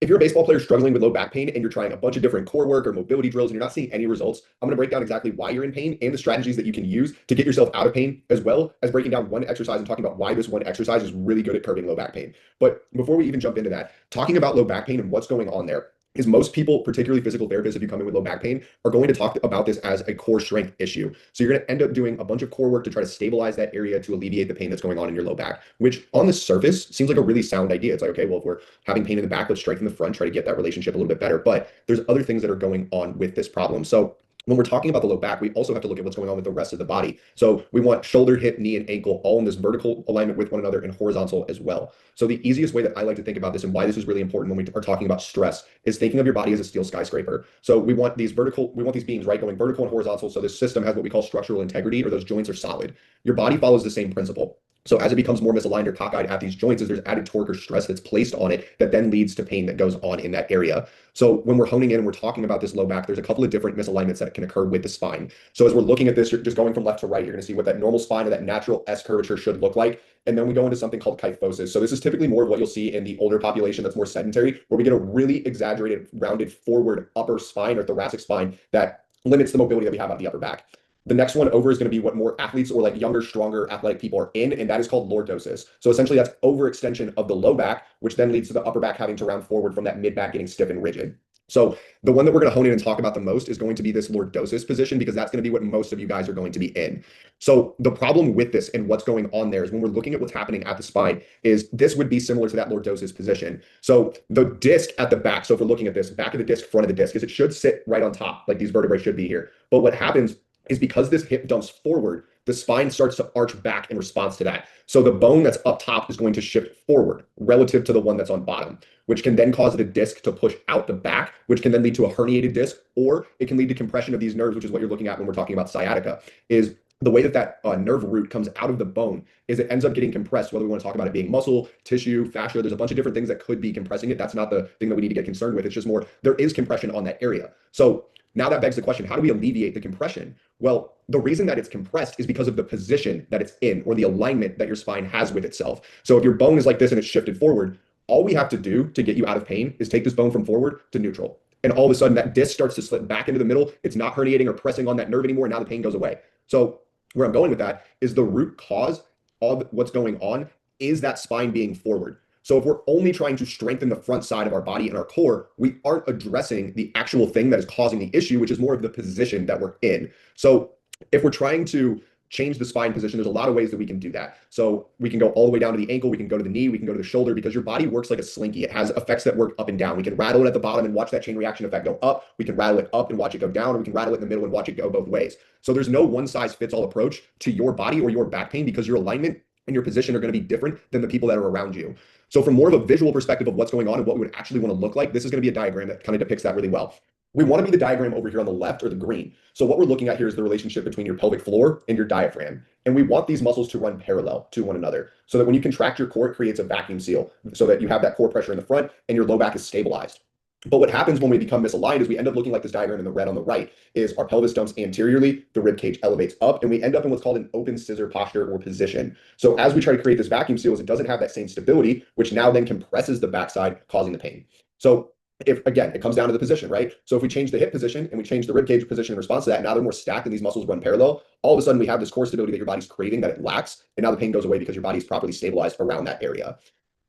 If you're a baseball player struggling with low back pain and you're trying a bunch of different core work or mobility drills and you're not seeing any results, I'm going to break down exactly why you're in pain and the strategies that you can use to get yourself out of pain, as well as breaking down one exercise and talking about why this one exercise is really good at curbing low back pain. But before we even jump into that, talking about low back pain and what's going on there is most people, particularly physical therapists, if you come in with low back pain, are going to talk about this as a core strength issue. So you're going to end up doing a bunch of core work to try to stabilize that area to alleviate the pain that's going on in your low back, which on the surface seems like a really sound idea. It's like, okay, well, if we're having pain in the back, let's strengthen the front, try to get that relationship a little bit better. But there's other things that are going on with this problem. So when we're talking about the low back, we also have to look at what's going on with the rest of the body. So we want shoulder, hip, knee, and ankle all in this vertical alignment with one another and horizontal as well. So the easiest way that I like to think about this and why this is really important when we are talking about stress is thinking of your body as a steel skyscraper. So we want these beams, right, going vertical and horizontal. So this system has what we call structural integrity, or those joints are solid. Your body follows the same principle. So as it becomes more misaligned or cockeyed at these joints, as there's added torque or stress that's placed on it that then leads to pain that goes on in that area. So when we're honing in and we're talking about this low back, there's a couple of different misalignments that can occur with the spine. So as we're looking at this, you're just going from left to right, you're going to see what that normal spine or that natural S curvature should look like. And then we go into something called kyphosis. So this is typically more of what you'll see in the older population that's more sedentary, where we get a really exaggerated, rounded forward upper spine or thoracic spine that limits the mobility that we have out the upper back. The next one over is going to be what more athletes or like younger, stronger athletic people are in, and that is called lordosis. So essentially that's overextension of the low back, which then leads to the upper back having to round forward from that mid back getting stiff and rigid. So the one that we're going to hone in and talk about the most is going to be this lordosis position, because that's going to be what most of you guys are going to be in. So the problem with this and what's going on there is when we're looking at what's happening at the spine is this would be similar to that lordosis position. So the disc at the back, so if we're looking at this, back of the disc, front of the disc, is it should sit right on top, like these vertebrae should be here. But what happens is because this hip dumps forward, the spine starts to arch back in response to that. So the bone that's up top is going to shift forward relative to the one that's on bottom, which can then cause the disc to push out the back, which can then lead to a herniated disc, or it can lead to compression of these nerves, which is what you're looking at when we're talking about sciatica, is the way that nerve root comes out of the bone is it ends up getting compressed, whether we want to talk about it being muscle, tissue, fascia. There's a bunch of different things that could be compressing it. That's not the thing that we need to get concerned with. It's just more, there is compression on that area. So now that begs the question, how do we alleviate the compression? Well, the reason that it's compressed is because of the position that it's in, or the alignment that your spine has with itself. So if your bone is like this and it's shifted forward, all we have to do to get you out of pain is take this bone from forward to neutral. And all of a sudden that disc starts to slip back into the middle. It's not herniating or pressing on that nerve anymore. And now the pain goes away. So where I'm going with that is the root cause of what's going on is that spine being forward. So if we're only trying to strengthen the front side of our body and our core, we aren't addressing the actual thing that is causing the issue, which is more of the position that we're in. So if we're trying to change the spine position, there's a lot of ways that we can do that. So we can go all the way down to the ankle, we can go to the knee, we can go to the shoulder, because your body works like a slinky. It has effects that work up and down. We can rattle it at the bottom and watch that chain reaction effect go up. We can rattle it up and watch it go down, or we can rattle it in the middle and watch it go both ways. So there's no one size fits all approach to your body or your back pain, because your alignment and your position are going to be different than the people that are around you. So from more of a visual perspective of what's going on and what we would actually want to look like, this is going to be a diagram that kind of depicts that really well. We want to be the diagram over here on the left, or the green. So what we're looking at here is the relationship between your pelvic floor and your diaphragm. And we want these muscles to run parallel to one another, so that when you contract your core, it creates a vacuum seal, so that you have that core pressure in the front and your low back is stabilized. But what happens when we become misaligned is we end up looking like this diagram in the red on the right, is our pelvis dumps anteriorly, the rib cage elevates up, and we end up in what's called an open scissor posture or position. So as we try to create this vacuum seal, it doesn't have that same stability, which now then compresses the backside, causing the pain. So if, again, it comes down to the position, right? So if we change the hip position and we change the rib cage position in response to that, now they're more stacked and these muscles run parallel, all of a sudden we have this core stability that your body's craving that it lacks, and now the pain goes away because your body's properly stabilized around that area.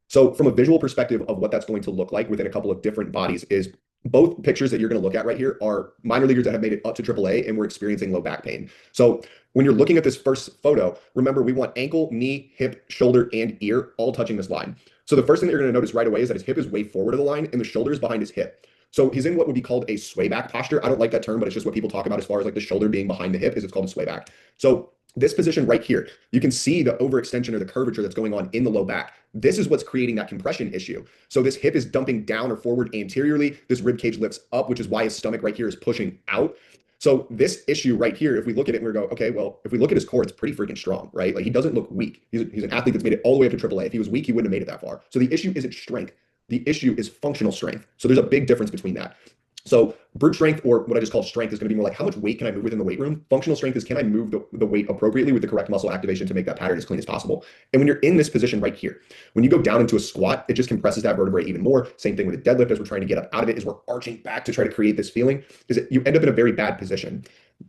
So from a visual perspective of what that's going to look like within a couple of different bodies is both pictures that you're going to look at right here are minor leaguers that have made it up to AAA and we're experiencing low back pain. So when you're looking at this first photo, remember we want ankle, knee, hip, shoulder, and ear all touching this line. So the first thing that you're going to notice right away is that his hip is way forward of the line and the shoulder is behind his hip. So he's in what would be called a sway back posture. I don't like that term, but it's just what people talk about as far as like the shoulder being behind the hip, is it's called a sway back. So this position right here, you can see the overextension or the curvature that's going on in the low back. This is what's creating that compression issue. So this hip is dumping down or forward anteriorly. This rib cage lifts up, which is why his stomach right here is pushing out. So this issue right here, if we look at it and we go, okay, well, if we look at his core, it's pretty freaking strong, right? Like he doesn't look weak. He's an athlete that's made it all the way up to AAA. If he was weak, he wouldn't have made it that far. So the issue isn't strength. The issue is functional strength. So there's a big difference between that. So brute strength, or what I just call strength, is going to be more like how much weight can I move within the weight room. Functional strength is can I move the weight appropriately with the correct muscle activation to make that pattern as clean as possible. And when you're in this position right here, when you go down into a squat, it just compresses that vertebrae even more. Same thing with a deadlift as we're trying to get up out of it, is we're arching back to try to create this feeling, is that you end up in a very bad position.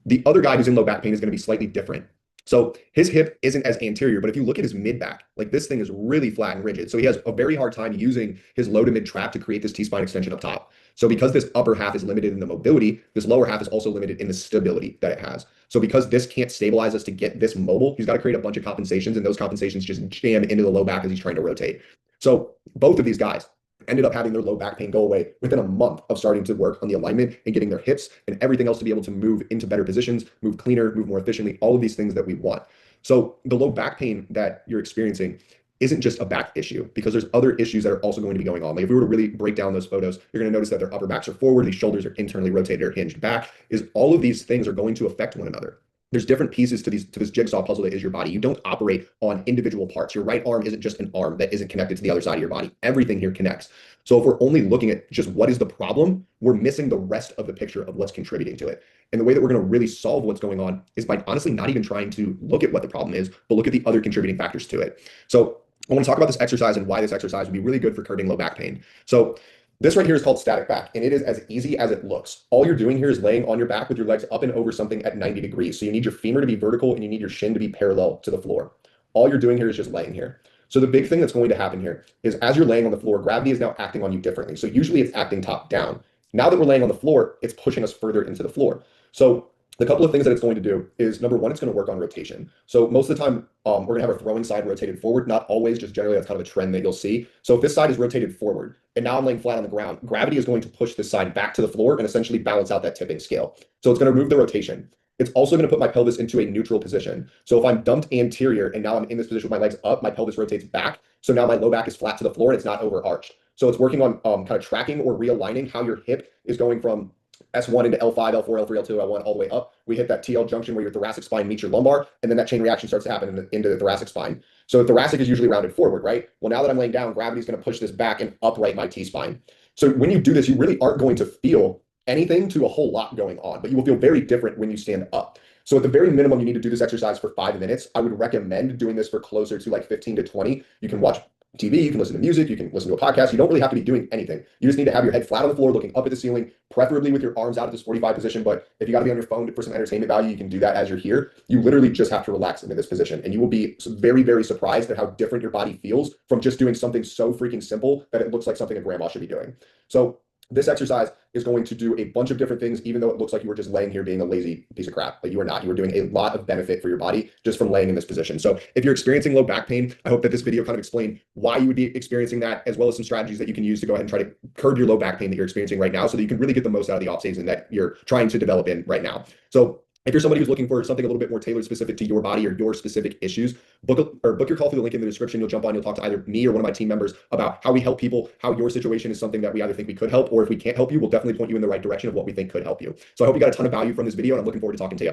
The other guy who's in low back pain is going to be slightly different. So his hip isn't as anterior, but if you look at his mid back, like this thing is really flat and rigid. So he has a very hard time using his low to mid trap to create this T-spine extension up top. So because this upper half is limited in the mobility, this lower half is also limited in the stability that it has. So because this can't stabilize us to get this mobile, he's got to create a bunch of compensations, and those compensations just jam into the low back as he's trying to rotate. So both of these guys ended up having their low back pain go away within a month of starting to work on the alignment and getting their hips and everything else to be able to move into better positions, move cleaner, move more efficiently, all of these things that we want. So the low back pain that you're experiencing isn't just a back issue, because there's other issues that are also going to be going on. Like if we were to really break down those photos, you're going to notice that their upper backs are forward, these shoulders are internally rotated or hinged back. Is all of these things are going to affect one another. There's different pieces to this jigsaw puzzle that is your body. You don't operate on individual parts. Your right arm isn't just an arm that isn't connected to the other side of your body. Everything here connects. So if we're only looking at just what is the problem, we're missing the rest of the picture of what's contributing to it. And the way that we're going to really solve what's going on is by honestly not even trying to look at what the problem is, but look at the other contributing factors to it. So I want to talk about this exercise and why this exercise would be really good for curbing low back pain. So this right here is called static back, and it is as easy as it looks. All you're doing here is laying on your back with your legs up and over something at 90 degrees. So you need your femur to be vertical and you need your shin to be parallel to the floor. All you're doing here is just laying here. So the big thing that's going to happen here is as you're laying on the floor, gravity is now acting on you differently. So usually it's acting top down. Now that we're laying on the floor, it's pushing us further into the floor. So the couple of things that it's going to do is, number one, it's going to work on rotation. So most of the time, we're going to have our throwing side rotated forward. Not always, just generally that's kind of a trend that you'll see. So if this side is rotated forward and now I'm laying flat on the ground, gravity is going to push this side back to the floor and essentially balance out that tipping scale. So it's going to remove the rotation. It's also going to put my pelvis into a neutral position. So if I'm dumped anterior and now I'm in this position with my legs up, my pelvis rotates back. So now my low back is flat to the floor and it's not overarched. So it's working on kind of tracking or realigning how your hip is going from S1 into L5, L4, L3, L2, L1, all the way up. We hit that TL junction where your thoracic spine meets your lumbar, and then that chain reaction starts to happen into the thoracic spine. So thoracic is usually rounded forward, right? Well, now that I'm laying down, gravity is going to push this back and upright my T-spine. So when you do this, you really aren't going to feel anything to a whole lot going on, but you will feel very different when you stand up. So at the very minimum, you need to do this exercise for 5 minutes. I would recommend doing this for closer to like 15 to 20. You can watch TV, you can listen to music, you can listen to a podcast. You don't really have to be doing anything. You just need to have your head flat on the floor, looking up at the ceiling, preferably with your arms out at this 45 position. But if you got to be on your phone for some entertainment value, you can do that as you're here. You literally just have to relax into this position, and you will be very, very surprised at how different your body feels from just doing something so freaking simple that it looks like something a grandma should be doing. So this exercise is going to do a bunch of different things, even though it looks like you were just laying here being a lazy piece of crap. But you are not. You are doing a lot of benefit for your body just from laying in this position. So if you're experiencing low back pain, I hope that this video kind of explained why you would be experiencing that, as well as some strategies that you can use to go ahead and try to curb your low back pain that you're experiencing right now, so that you can really get the most out of the off season that you're trying to develop in right now. So if you're somebody who's looking for something a little bit more tailored specific to your body or your specific issues, book your call through the link in the description. You'll jump on, you'll talk to either me or one of my team members about how we help people, how your situation is something that we either think we could help, or if we can't help you, we'll definitely point you in the right direction of what we think could help you. So I hope you got a ton of value from this video, and I'm looking forward to talking to you.